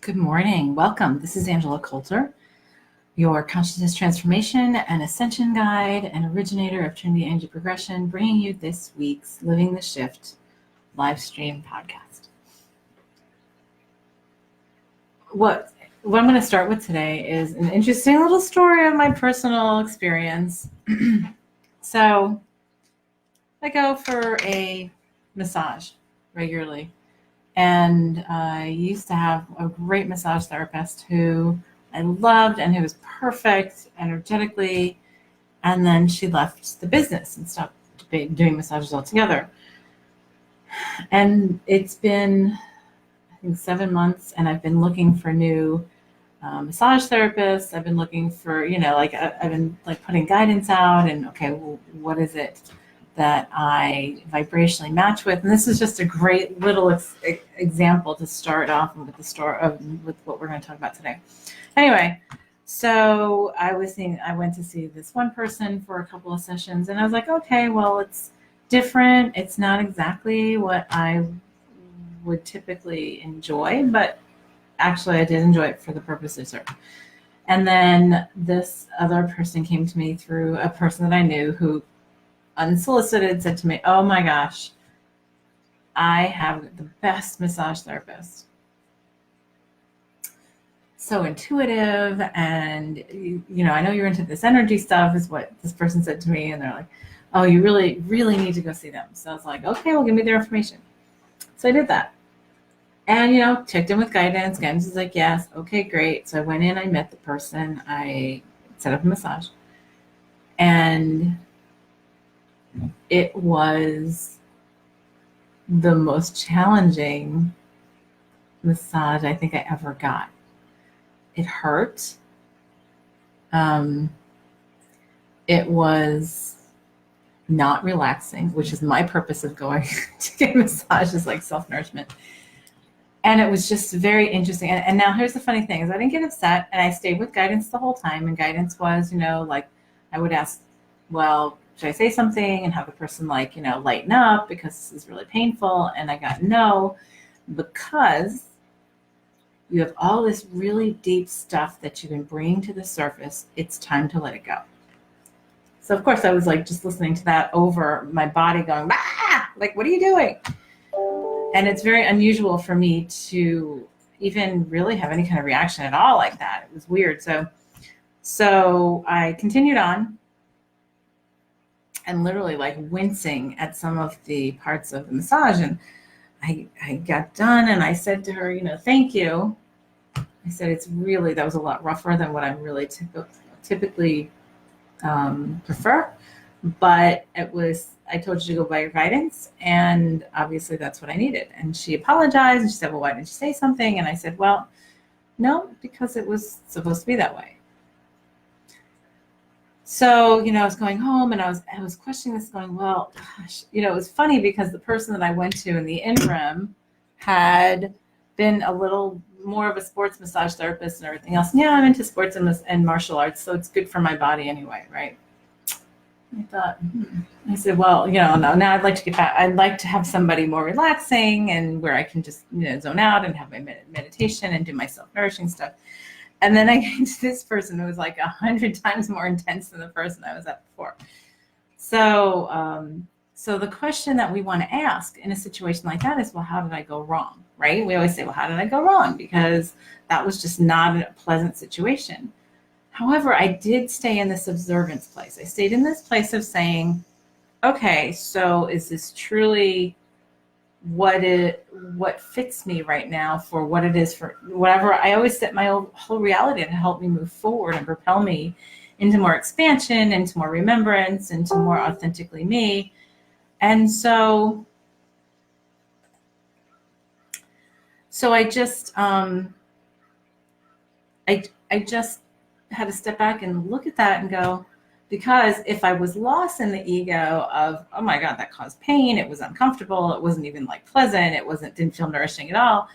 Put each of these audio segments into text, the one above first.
Good morning. Welcome. This is Angela Coulter, your consciousness transformation and ascension guide and originator of Trinity Energy Progression, bringing you this week's Living the Shift live stream podcast. What I'm going to start with today is an interesting little story of my personal experience. So I go for a massage regularly. And I used to have a great massage therapist who I loved and who was perfect energetically. And then she left the business and stopped doing massages altogether. And it's been, I think, 7 months, and I've been looking for new massage therapists. I've been looking for, I've been putting guidance out and, okay, well, what is it that I vibrationally match with? And this is just a great little example to start off with with what we're going to talk about today. Anyway, so I went to see this one person for a couple of sessions, and I was like, okay, well, it's different. It's not exactly what I would typically enjoy, but actually I did enjoy it for the purpose it served. And then this other person came to me through a person that I knew who unsolicited said to me, oh my gosh, I have the best massage therapist. So intuitive, and I know you're into this energy stuff, is what this person said to me. And they're like, oh, you really, really need to go see them. So I was like, okay, well, give me their information. So I did that. And, checked in with guidance. Guidance is like, yes, okay, great. So I went in, I met the person, I set up a massage. And it was the most challenging massage I think I ever got. It hurt. It was not relaxing, which is my purpose of going to get massages, like self-nourishment. And it was just very interesting. And now here's the funny thing is I didn't get upset, and I stayed with guidance the whole time. And guidance was, I would ask, well, should I say something, and have the person lighten up because this is really painful? And I got no, because you have all this really deep stuff that you've been bringing to the surface. It's time to let it go. So of course I was just listening to that over my body going, ah, what are you doing? And it's very unusual for me to even really have any kind of reaction at all like that. It was weird. So I continued on, and literally wincing at some of the parts of the massage. And I got done, and I said to her, thank you. I said, that was a lot rougher than what I really typically prefer. But I told you to go by your guidance, and obviously that's what I needed. And she apologized, and she said, well, why didn't you say something? And I said, well, no, because it was supposed to be that way. So, I was going home, and I was questioning this, going, well, gosh, it was funny because the person that I went to in the interim had been a little more of a sports massage therapist and everything else. And yeah, I'm into sports and martial arts, so it's good for my body anyway, right? I thought, I said, well, no, now I'd like to get back. I'd like to have somebody more relaxing and where I can just, zone out and have my meditation and do my self-nourishing stuff. And then I came to this person who was 100 times more intense than the person I was at before. So the question that we want to ask in a situation like that is, well, how did I go wrong, right? We always say, well, how did I go wrong? Because that was just not a pleasant situation. However, I did stay in this observance place. I stayed in this place of saying, okay, so is this truly what fits me right now for what it is, for whatever? I always set my whole reality to help me move forward and propel me into more expansion, into more remembrance, into more authentically me. And so I just I just had to step back and look at that and go, because if I was lost in the ego of, oh my God, that caused pain, it was uncomfortable, it wasn't even pleasant, didn't feel nourishing at all.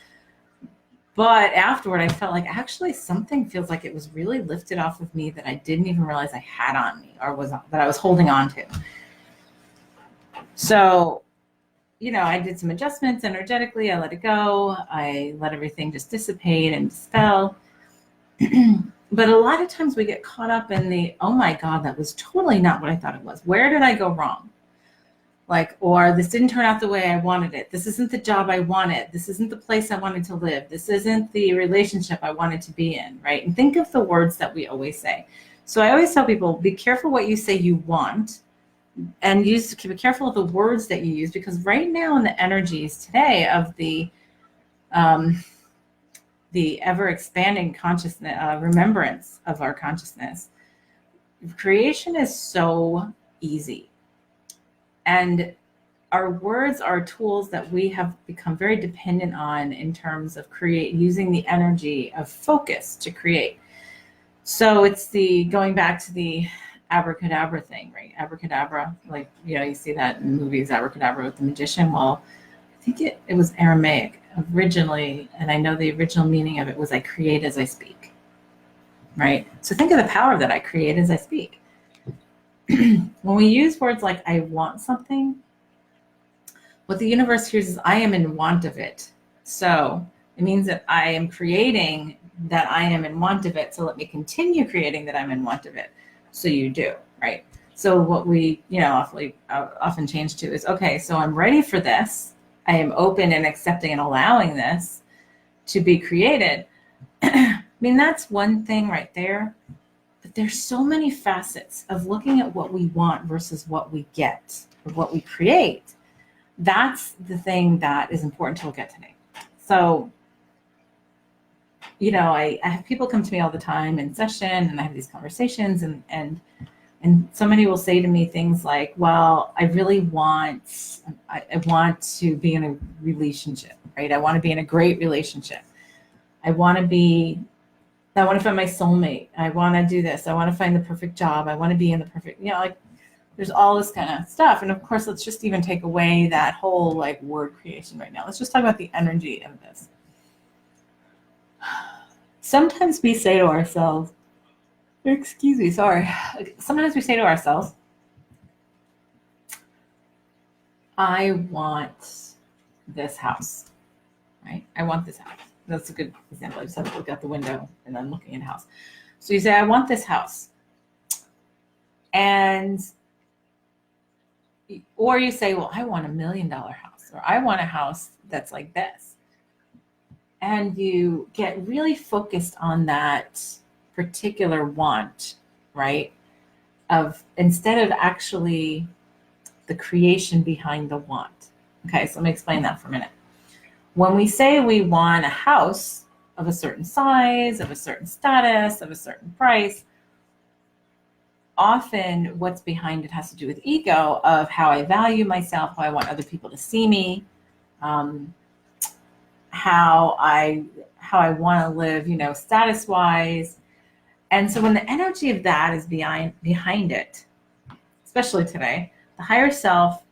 But afterward, I felt actually something feels like it was really lifted off of me that I didn't even realize I had on me, or that I was holding on to. So I did some adjustments energetically. I let it go. I let everything just dissipate and dispel. But a lot of times we get caught up in the, oh my God, that was totally not what I thought it was. Where did I go wrong? Like, or this didn't turn out the way I wanted it. This isn't the job I wanted. This isn't the place I wanted to live. This isn't the relationship I wanted to be in, right? And think of the words that we always say. So I always tell people, be careful what you say you want, and be careful of the words that you use, because right now in the energies today of the ever expanding consciousness, remembrance of our consciousness, creation is so easy. And our words are tools that we have become very dependent on in terms of using the energy of focus to create. So it's going back to the abracadabra thing, right? Abracadabra, like, you see that in movies, abracadabra with the magician. Well, I think it was Aramaic originally, and I know the original meaning of it was I create as I speak, right? So think of the power that I create as I speak. When we use words like I want something, what the universe hears is I am in want of it. So it means that I am creating that I am in want of it. So let me continue creating that I'm in want of it. So you do, right? So what we, often change to is, okay, so I'm ready for this. I am open and accepting and allowing this to be created. I mean, that's one thing right there. But there's so many facets of looking at what we want versus what we get or what we create. That's the thing that is important to look at today. So, I have people come to me all the time in session, and I have these conversations, and somebody will say to me things like, well, I want to be in a relationship, right? I want to be in a great relationship. I want to find my soulmate. I want to do this. I want to find the perfect job. I want to be in the perfect, there's all this kind of stuff. And of course, let's just even take away that whole word creation right now. Let's just talk about the energy of this. Sometimes we say to ourselves, sometimes we say to ourselves, I want this house, right? I want this house. That's a good example. I just have to look out the window and I'm looking at a house. So you say, I want this house. Or you say, well, I want $1 million house, or I want a house that's like this. And you get really focused on that particular want, right? Instead of actually the creation behind the want. Okay, so let me explain that for a minute. When we say we want a house of a certain size, of a certain status, of a certain price, often what's behind it has to do with ego, of how I value myself, how I want other people to see me, how I want to live, status-wise. And so when the energy of that is behind it, especially today, the higher self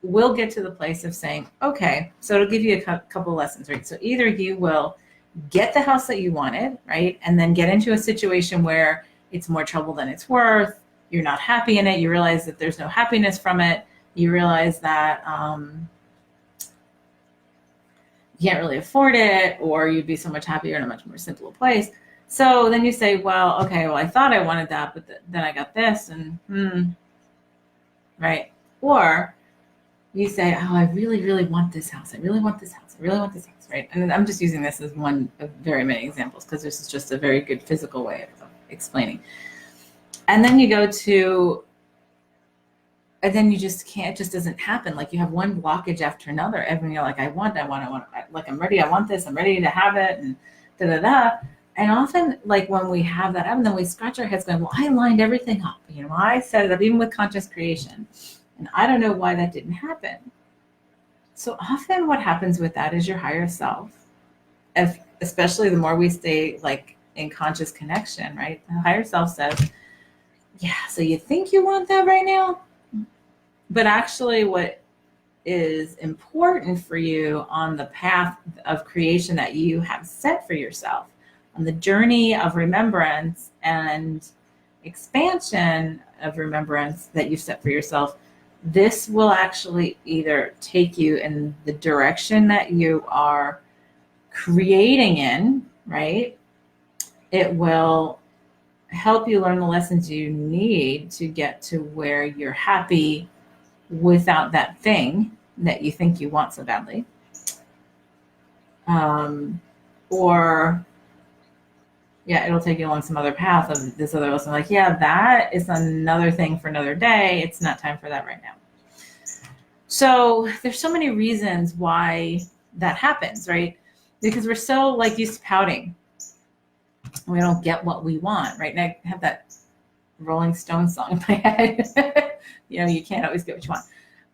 will get to the place of saying, okay, so it'll give you a couple lessons, right? So either you will get the house that you wanted, right? And then get into a situation where it's more trouble than it's worth. You're not happy in it. You realize that there's no happiness from it. You realize that you can't really afford it, or you'd be so much happier in a much more simpler place. So then you say, well, okay, well, I thought I wanted that, but then I got this, and right? Or you say, oh, I really, really want this house. I really want this house. I really want this house, right? And I'm just using this as one of very many examples, because this is just a very good physical way of explaining. And then you go to, and then you just can't, it just doesn't happen. Like you have one blockage after another. And you're like, I want, like, I'm ready. I want this. I'm ready to have it. And da-da-da. And often, like when we have that happen, then we scratch our heads going, well, I lined everything up. I set it up, even with conscious creation. And I don't know why that didn't happen. So often what happens with that is your higher self, especially the more we stay like in conscious connection, right? The higher self says, yeah, so you think you want that right now? But actually what is important for you on the path of creation that you have set for yourself, on the journey of remembrance and expansion of remembrance that you've set for yourself, this will actually either take you in the direction that you are creating in, right? It will help you learn the lessons you need to get to where you're happy without that thing that you think you want so badly. Or yeah, it'll take you along some other path of this other lesson. Like, yeah, that is another thing for another day. It's not time for that right now. So there's so many reasons why that happens, right? Because we're so like used to pouting. We don't get what we want, right? And I have that Rolling Stones song in my head. You know, you can't always get what you want.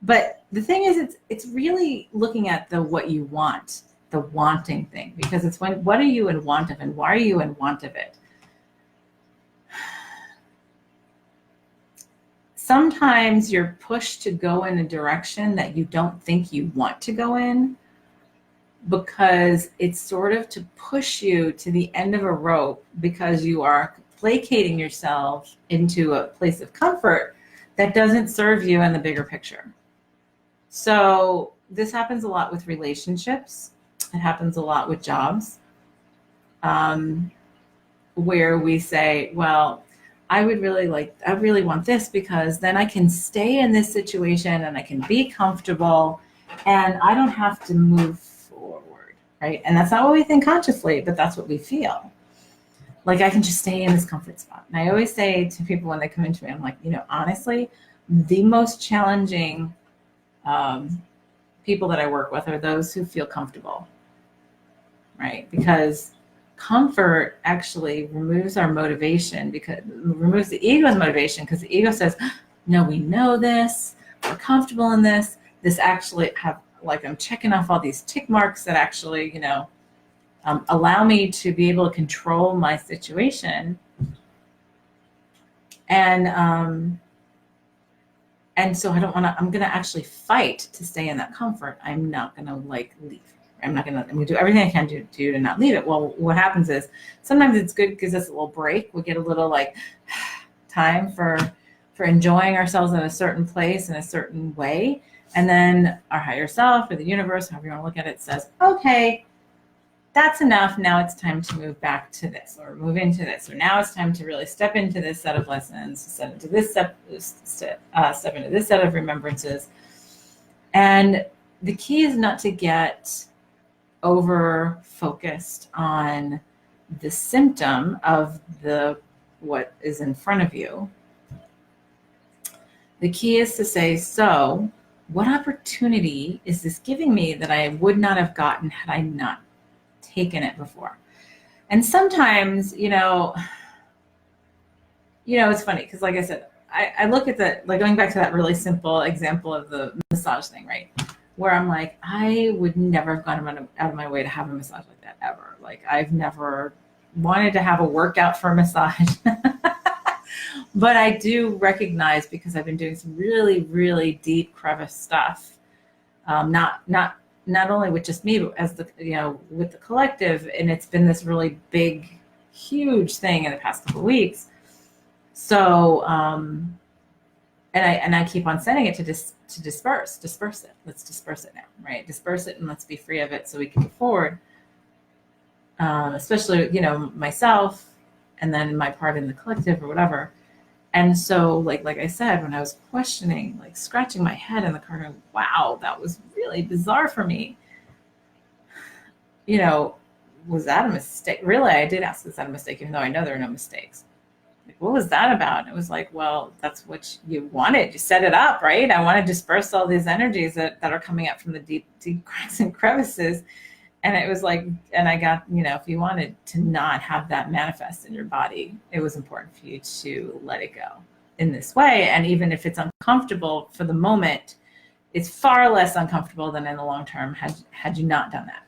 But the thing is, it's really looking at the what you want, the wanting thing, because it's what are you in want of and why are you in want of it? Sometimes you're pushed to go in a direction that you don't think you want to go in because it's sort of to push you to the end of a rope because you are placating yourself into a place of comfort that doesn't serve you in the bigger picture. So this happens a lot with relationships. It happens a lot with jobs, where we say, well, I really want this because then I can stay in this situation and I can be comfortable and I don't have to move forward, right? And that's not what we think consciously, but that's what we feel. Like I can just stay in this comfort spot. And I always say to people when they come into me, I'm like, honestly, the most challenging people that I work with are those who feel comfortable, right? Because comfort actually removes our motivation, because it removes the ego's motivation, because the ego says, no, we know this, we're comfortable in this. This actually I'm checking off all these tick marks that actually, allow me to be able to control my situation. And so I'm going to actually fight to stay in that comfort. I'm not going to leave. I'm going to do everything I can do to not leave it. Well, what happens is sometimes it's good because it's a little break. We get a little time for enjoying ourselves in a certain place in a certain way. And then our higher self or the universe, however you want to look at it, says, okay, that's enough. Now it's time to move back to this or move into this. Or now it's time to really step into this set of lessons, step into this set of remembrances. And the key is not to get over focused on the symptom of what is in front of you. The key is to say, so what opportunity is this giving me that I would not have gotten had I not taken it before? And sometimes, it's funny because like I said, I look at going back to that really simple example of the massage thing, right? Where I'm like, I would never have gone out of my way to have a massage like that ever. Like I've never wanted to have a workout for a massage. But I do recognize, because I've been doing some really, really deep crevice stuff, not only with just me, but as with the collective, and it's been this really big, huge thing in the past couple of weeks. So, and I keep on sending it to disperse it. Let's disperse it now, right? Disperse it and let's be free of it so we can move forward. Especially, myself, and then my part in the collective or whatever. And so, like I said, when I was questioning, scratching my head in the car, going, wow, that was really bizarre for me. Was that a mistake? Really, I did ask, is that a mistake, even though I know there are no mistakes. What was that about? And it was like, well, that's what you wanted. You set it up, right? I want to disperse all these energies that are coming up from the deep, deep cracks and crevices. And it was like, and I got, if you wanted to not have that manifest in your body, it was important for you to let it go in this way. And even if it's uncomfortable for the moment, it's far less uncomfortable than in the long term had you not done that.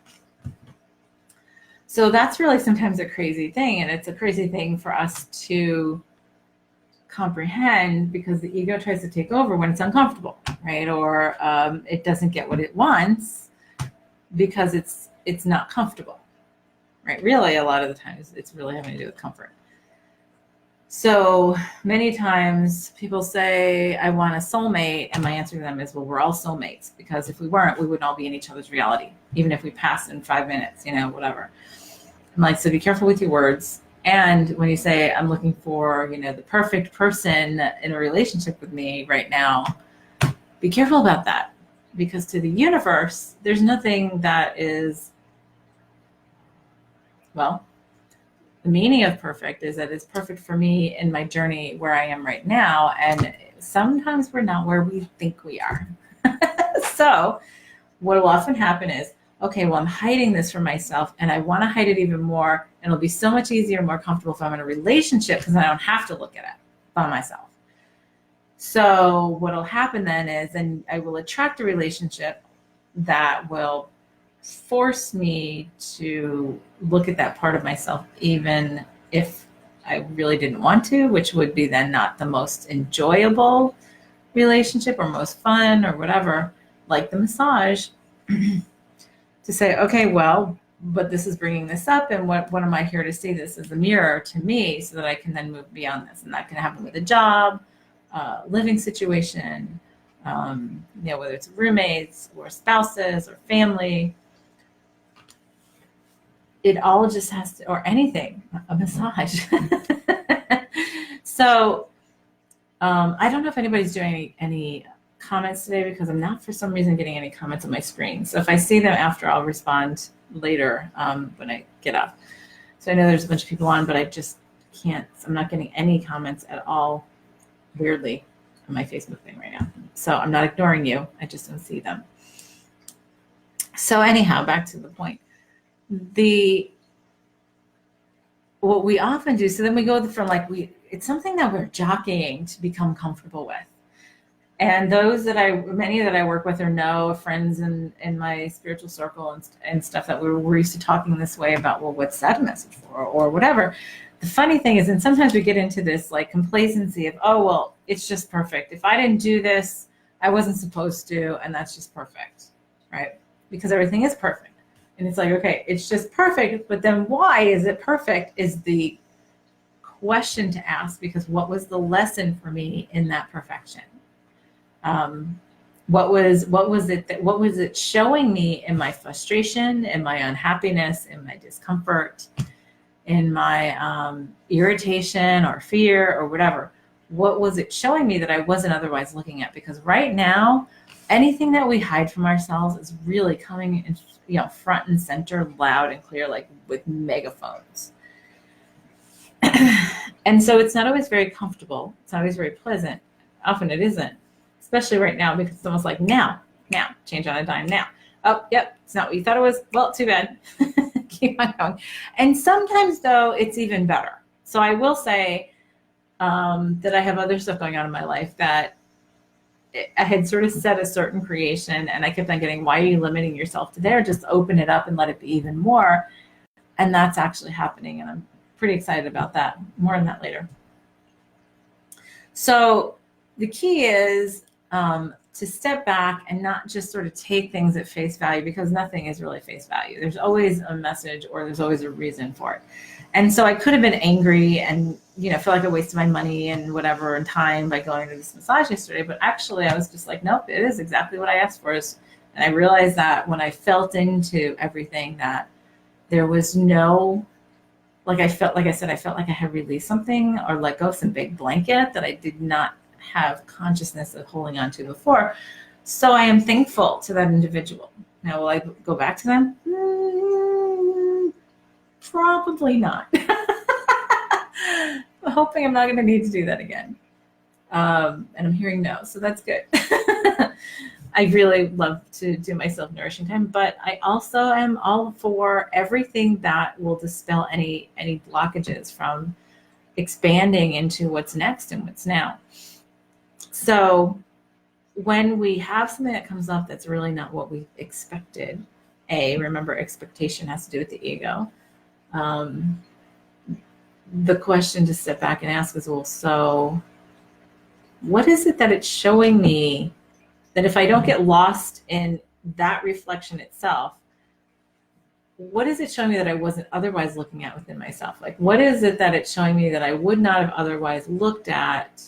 So that's really sometimes a crazy thing. And it's a crazy thing for us to comprehend, because the ego tries to take over when it's uncomfortable, right? Or it doesn't get what it wants because it's not comfortable, right? Really, a lot of the times it's really having to do with comfort. So many times people say, I want a soulmate. And my answer to them is, well, we're all soulmates, because if we weren't, we wouldn't all be in each other's reality, even if we passed in 5 minutes, whatever. I'm like, so be careful with your words. And when you say, I'm looking for, the perfect person in a relationship with me right now, be careful about that, because to the universe, there's nothing that is, well, the meaning of perfect is that it's perfect for me in my journey where I am right now. And sometimes we're not where we think we are. So what will often happen is, okay, well, I'm hiding this from myself and I want to hide it even more. And it'll be so much easier and more comfortable if I'm in a relationship, because I don't have to look at it by myself. So what'll happen then is, then I will attract a relationship that will force me to look at that part of myself, even if I really didn't want to, which would be then not the most enjoyable relationship or most fun or whatever, like the massage, to say, okay, well, but this is bringing this up, and what am I here to see? This as a mirror to me, so that I can then move beyond this. And that can happen with a job, living situation, whether it's roommates or spouses or family. It all just has to, or anything, a massage. So I don't know if anybody's doing any comments today, because I'm not for some reason getting any comments on my screen. So if I see them after, I'll respond later when I get up. So I know there's a bunch of people on, but I just can't, I'm not getting any comments at all, weirdly, on my Facebook thing right now. So I'm not ignoring you, I just don't see them. So anyhow, back to the point. What we often do, so then we go from it's something that we're jockeying to become comfortable with. And many that I work with or know, friends in my spiritual circle and stuff, that we're used to talking this way about, well, what's that a message for, or whatever. The funny thing is, and sometimes we get into this complacency of, oh, well, it's just perfect. If I didn't do this, I wasn't supposed to, and that's just perfect, right? Because everything is perfect. And it's like, okay, it's just perfect, but then why is it perfect is the question to ask, because what was the lesson for me in that perfection? What was it showing me in my frustration, in my unhappiness, in my discomfort, in my irritation or fear or whatever? What was it showing me that I wasn't otherwise looking at? Because right now, anything that we hide from ourselves is really coming in, front and center, loud and clear, like with megaphones. And so it's not always very comfortable. It's not always very pleasant. Often it isn't, especially right now, because it's almost like now, change on a dime now. Oh, yep, it's not what you thought it was. Well, too bad. Keep on going. And sometimes, though, it's even better. So I will say that I have other stuff going on in my life that I had sort of set a certain creation, and I kept on getting, why are you limiting yourself to there? Just open it up and let it be even more. And that's actually happening, and I'm pretty excited about that. More on that later. So the key is to step back and not just sort of take things at face value, because nothing is really face value. There's always a message, or there's always a reason for it. And so I could have been angry and, feel like I wasted my money and whatever and time by going to this massage yesterday. But actually I was just like, nope, it is exactly what I asked for. And I realized that when I felt into everything, that there was no, I felt like I had released something or let go of some big blanket that I did not have consciousness of holding on to before. So I am thankful to that individual. Now, will I go back to them? Probably not. I'm hoping I'm not going to need to do that again. And I'm hearing no, so that's good. I really love to do my self-nourishing time, but I also am all for everything that will dispel any blockages from expanding into what's next and what's now. So when we have something that comes up that's really not what we expected, remember, expectation has to do with the ego. The question to step back and ask is, well, so what is it that it's showing me that if I don't get lost in that reflection itself, what is it showing me that I wasn't otherwise looking at within myself? Like, what is it that it's showing me that I would not have otherwise looked at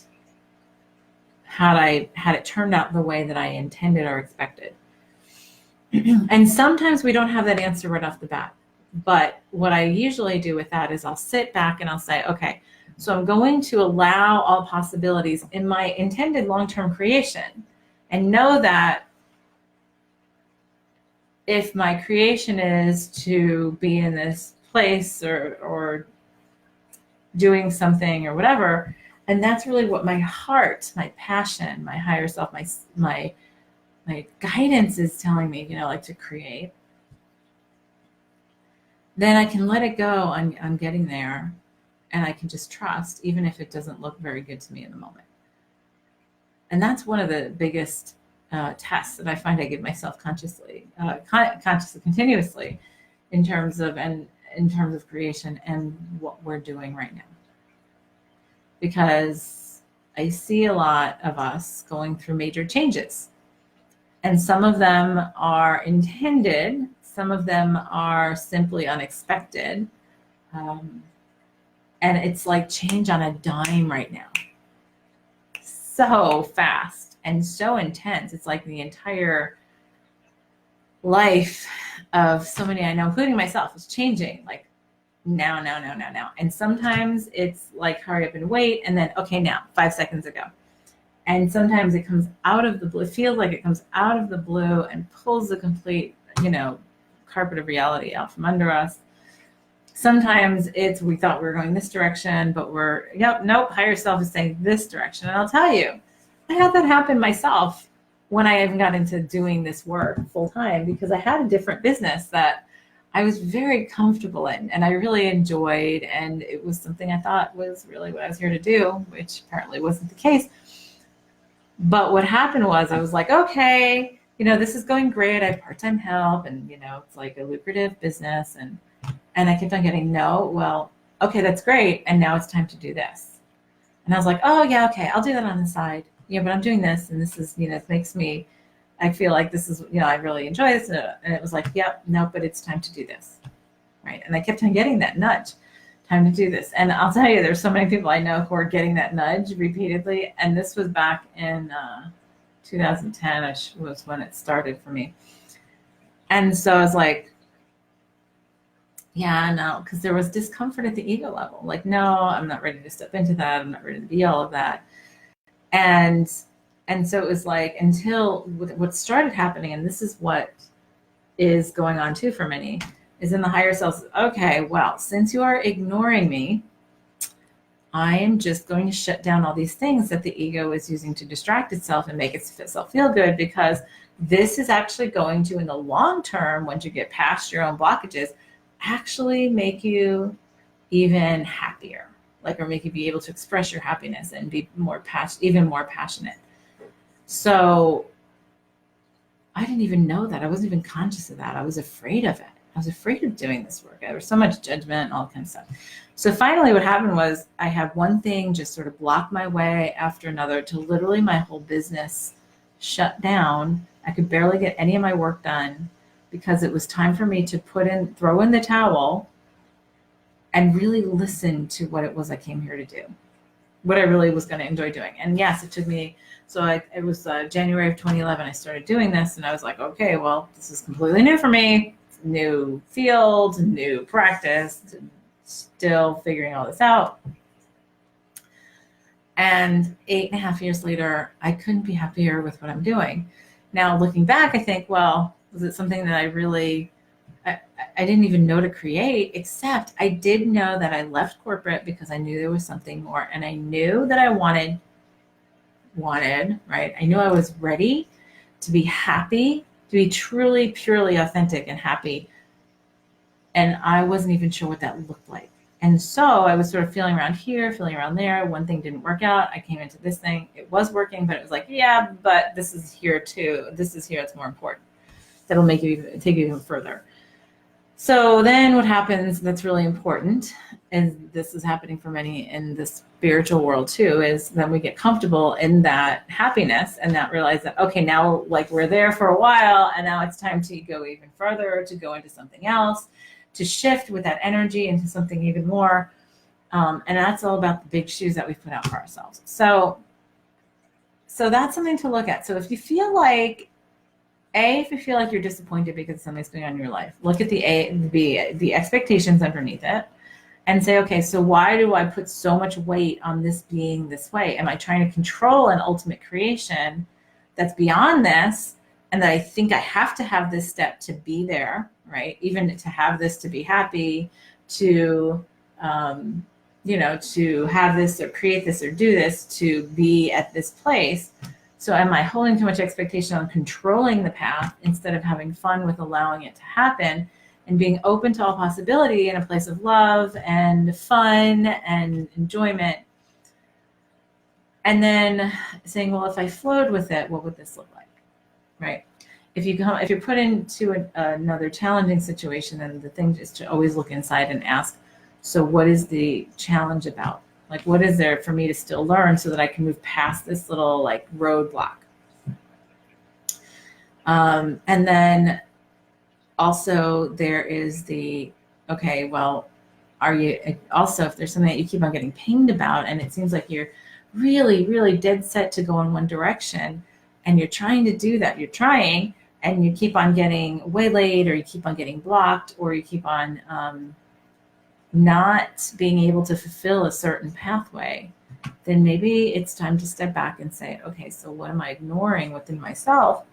had it turned out the way that I intended or expected? And sometimes we don't have that answer right off the bat. But what I usually do with that is I'll sit back and I'll say, okay, so I'm going to allow all possibilities in my intended long-term creation, and know that if my creation is to be in this place or doing something or whatever, and that's really what my heart, my passion, my higher self, my guidance is telling me, like to create, then I can let it go on getting there, and I can just trust, even if it doesn't look very good to me in the moment. And that's one of the biggest tests that I find I give myself consciously, continuously, in terms of creation and what we're doing right now. Because I see a lot of us going through major changes, and some of them are intended, some of them are simply unexpected, and it's like change on a dime right now. So fast and so intense. It's like the entire life of so many I know, including myself, is changing like now. And sometimes it's like hurry up and wait, and then okay, now 5 seconds ago. And sometimes it comes out of the blue. It feels like it comes out of the blue and pulls the complete, carpet of reality out from under us. Sometimes it's we thought we were going this direction, but nope, higher self is saying this direction. And I'll tell you, I had that happen myself when I even got into doing this work full time, because I had a different business that I was very comfortable in and I really enjoyed. And it was something I thought was really what I was here to do, which apparently wasn't the case. But what happened was I was like, okay, this is going great. I have part-time help, and, it's like a lucrative business. And I kept on getting, no, well, okay, that's great. And now it's time to do this. And I was like, oh yeah, okay, I'll do that on the side. But I'm doing this, and this is, it makes me, I feel like this is, I really enjoy this. And it was like, yep, no, but it's time to do this. Right. And I kept on getting that nudge, time to do this. And I'll tell you, there's so many people I know who are getting that nudge repeatedly. And this was back in 2010 was when it started for me. And so I was like, yeah, no, because there was discomfort at the ego level. Like, no, I'm not ready to step into that. I'm not ready to be all of that. And so it was like, until what started happening, and this is what is going on too for many, is in the higher self. Okay, well, since you are ignoring me, I am just going to shut down all these things that the ego is using to distract itself and make itself feel good, because this is actually going to, in the long term, once you get past your own blockages, actually make you even happier, or make you be able to express your happiness and be even more passionate. So I didn't even know that. I wasn't even conscious of that. I was afraid of it. I was afraid of doing this work. There was so much judgment and all kind of stuff. So finally what happened was I had one thing just sort of block my way after another, to literally my whole business shut down. I could barely get any of my work done, because it was time for me to throw in the towel and really listen to what it was I came here to do, what I really was going to enjoy doing. And yes, it took me, it was January of 2011, I started doing this, and I was like, okay, well, this is completely new for me, new field, new practice, still figuring all this out. And 8.5 years later, I couldn't be happier with what I'm doing. Now, looking back, I think, well, was it something that I didn't even know to create, except I did know that I left corporate because I knew there was something more, and I knew that I wanted, right? I knew I was ready to be happy, to be truly, purely authentic and happy. And I wasn't even sure what that looked like. And so I was sort of feeling around here, feeling around there. One thing didn't work out. I came into this thing. It was working, but it was like, yeah, but this is here too. This is here. It's more important. That'll make you take you even further. So then what happens that's really important, and this is happening for many in the spiritual world too, is then we get comfortable in that happiness and not realize that, okay, now like we're there for a while and now it's time to go even further, to go into something else, to shift with that energy into something even more. And that's all about the big shoes that we put out for ourselves. So that's something to look at. So if you feel like, if you feel like you're disappointed because something's going on in your life, look at the expectations underneath it and say, okay, so why do I put so much weight on this being this way? Am I trying to control an ultimate creation that's beyond this, and that I think I have to have this step to be there, right? Even to have this, to be happy, to, to have this or create this or do this, to be at this place. So am I holding too much expectation on controlling the path instead of having fun with allowing it to happen and being open to all possibility in a place of love and fun and enjoyment? And then saying, well, if I flowed with it, what would this look like, right? If you're put into another challenging situation, then the thing is to always look inside and ask, so what is the challenge about? Like, what is there for me to still learn so that I can move past this little like roadblock? And then also there is the, okay, well, are you also, if there's something that you keep on getting pinged about and it seems like you're really, really dead set to go in one direction and you're trying to do that, you're trying and you keep on getting waylaid or you keep on getting blocked or you keep on, not being able to fulfill a certain pathway, then maybe it's time to step back and say, okay, so what am I ignoring within myself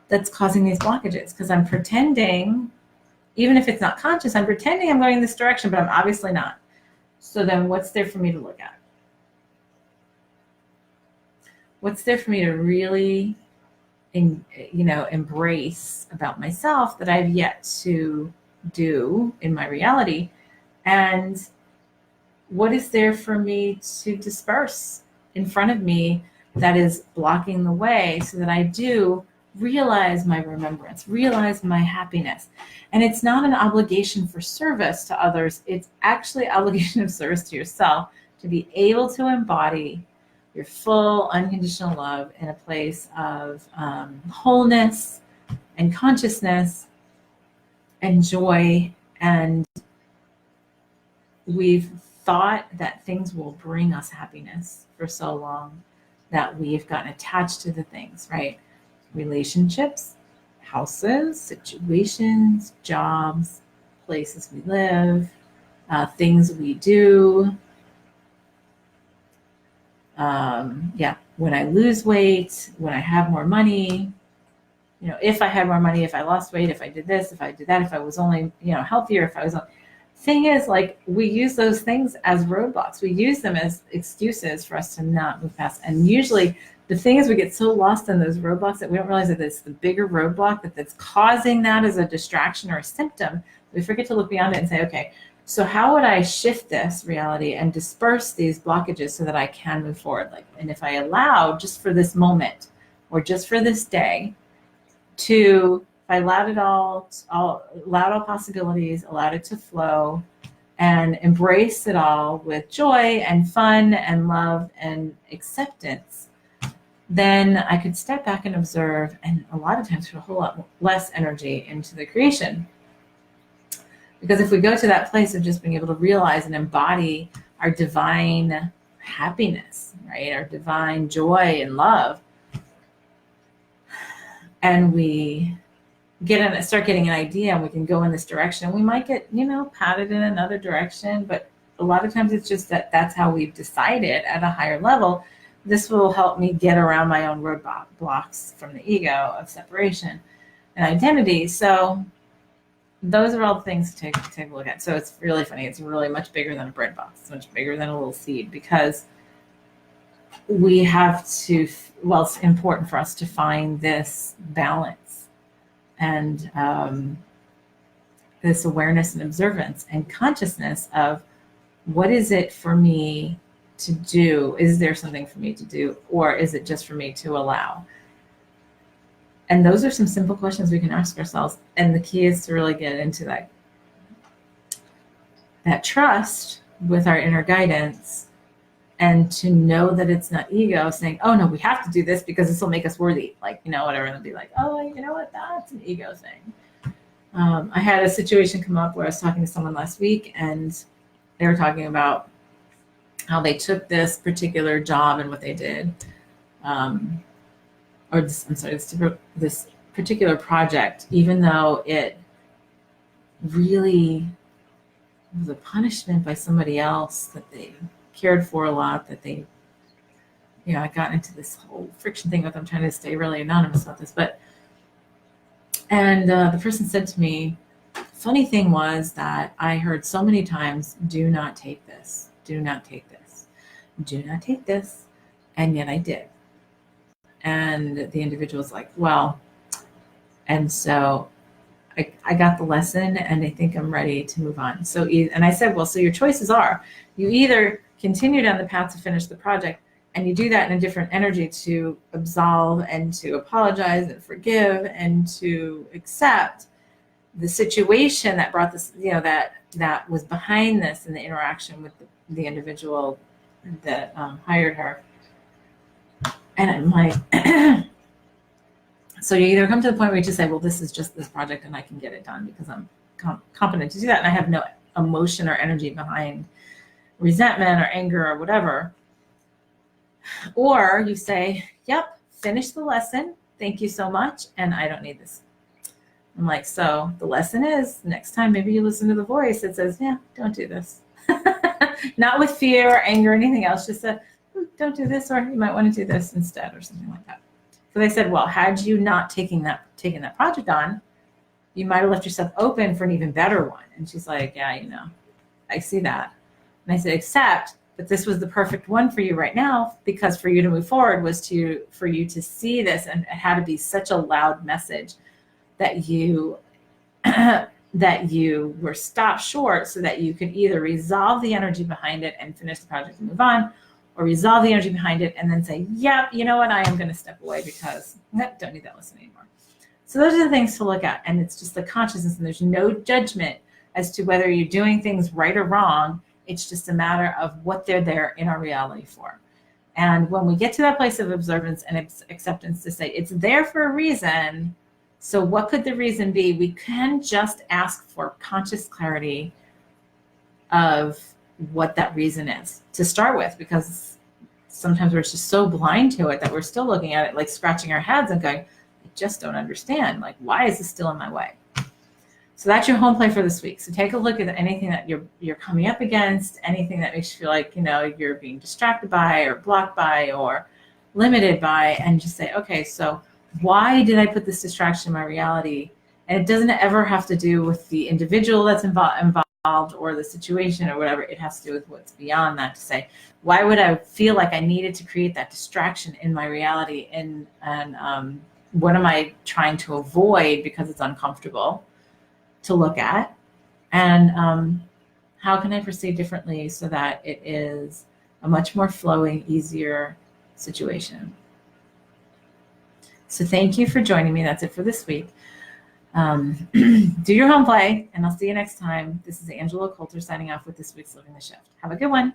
that's causing these blockages? Because I'm pretending, even if it's not conscious, I'm pretending I'm going in this direction, but I'm obviously not. So then what's there for me to look at? What's there for me to really, embrace about myself that I've yet to do in my reality? And what is there for me to disperse in front of me that is blocking the way so that I do realize my remembrance, realize my happiness? And it's not an obligation for service to others. It's actually obligation of service to yourself to be able to embody your full unconditional love in a place of wholeness and consciousness and joy. And we've thought that things will bring us happiness for so long that we've gotten attached to the things, right? Relationships, houses, situations, jobs, places we live, things we do. When I lose weight, when I have more money, if I had more money, if I lost weight, if I did this, if I did that, if I was only, healthier, if I was, thing is, like, we use those things as roadblocks. We use them as excuses for us to not move past. And usually the thing is we get so lost in those roadblocks that we don't realize that it's the bigger roadblock that's causing that as a distraction or a symptom. We forget to look beyond it and say, okay, so how would I shift this reality and disperse these blockages so that I can move forward? And if I allow just for this moment or just for this day to, if I allowed it allowed all possibilities, allowed it to flow, and embrace it all with joy and fun and love and acceptance, then I could step back and observe, and a lot of times put a whole lot less energy into the creation. Because if we go to that place of just being able to realize and embody our divine happiness, right, our divine joy and love, and we start getting an idea and we can go in this direction, we might get, patted in another direction, but a lot of times it's just that's how we've decided at a higher level. This will help me get around my own roadblocks from the ego of separation and identity. So those are all the things to take a look at. So it's really funny. It's really much bigger than a bread box. It's much bigger than a little seed, because we have to, it's important for us to find this balance and this awareness and observance and consciousness of what is it for me to do? Is there something for me to do? Or is it just for me to allow? And those are some simple questions we can ask ourselves. And the key is to really get into that that trust with our inner guidance, and to know that it's not ego saying, oh no, we have to do this because this will make us worthy, like, whatever, and they'll be like, oh, you know what, that's an ego thing. I had a situation come up where I was talking to someone last week, and they were talking about how they took this particular job and what they did, this particular project, even though it really was a punishment by somebody else that they cared for a lot, that they, I got into this whole friction thing with them, trying to stay really anonymous about this, and the person said to me, funny thing was that I heard so many times, do not take this, do not take this, do not take this, and yet I did. And the individual was like, well, and so I got the lesson, and I think I'm ready to move on. So, and I said, well, so your choices are, you either continue down the path to finish the project, and you do that in a different energy to absolve and to apologize and forgive and to accept the situation that brought this, that was behind this in the interaction with the individual that hired her. And I'm like, so you either come to the point where you just say, well, this is just this project and I can get it done because I'm competent to do that, and I have no emotion or energy behind resentment or anger or whatever. Or you say, yep, finish the lesson, thank you so much, and I don't need this. I'm like, so the lesson is, next time maybe you listen to the voice that says, yeah, don't do this. Not with fear or anger or anything else, just don't do this, or you might want to do this instead, or something like that. So they said, well, had you not taken that project on, you might have left yourself open for an even better one. And she's like, yeah, I see that. And I said, except that this was the perfect one for you right now, because for you to move forward was for you to see this, and it had to be such a loud message that you that you were stopped short, so that you could either resolve the energy behind it and finish the project and move on, or resolve the energy behind it and then say, yeah, you know what, I am going to step away because I don't need that lesson anymore. So those are the things to look at, and it's just the consciousness, and there's no judgment as to whether you're doing things right or wrong. It's just a matter of what they're there in our reality for. And when we get to that place of observance and acceptance to say, it's there for a reason, so what could the reason be? We can just ask for conscious clarity of what that reason is to start with, because sometimes we're just so blind to it that we're still looking at it like scratching our heads and going, I just don't understand. Like, why is this still in my way? So that's your home play for this week. So take a look at anything that you're coming up against, anything that makes you feel like, you're being distracted by or blocked by or limited by, and just say, okay, so why did I put this distraction in my reality? And it doesn't ever have to do with the individual that's involved or the situation or whatever. It has to do with what's beyond that, to say, why would I feel like I needed to create that distraction in my reality? And what am I trying to avoid because it's uncomfortable to look at? And how can I proceed differently so that it is a much more flowing, easier situation? So thank you for joining me. That's it for this week. Do your home play, and I'll see you next time. This is Angela Coulter signing off with this week's Living the Shift. Have a good one.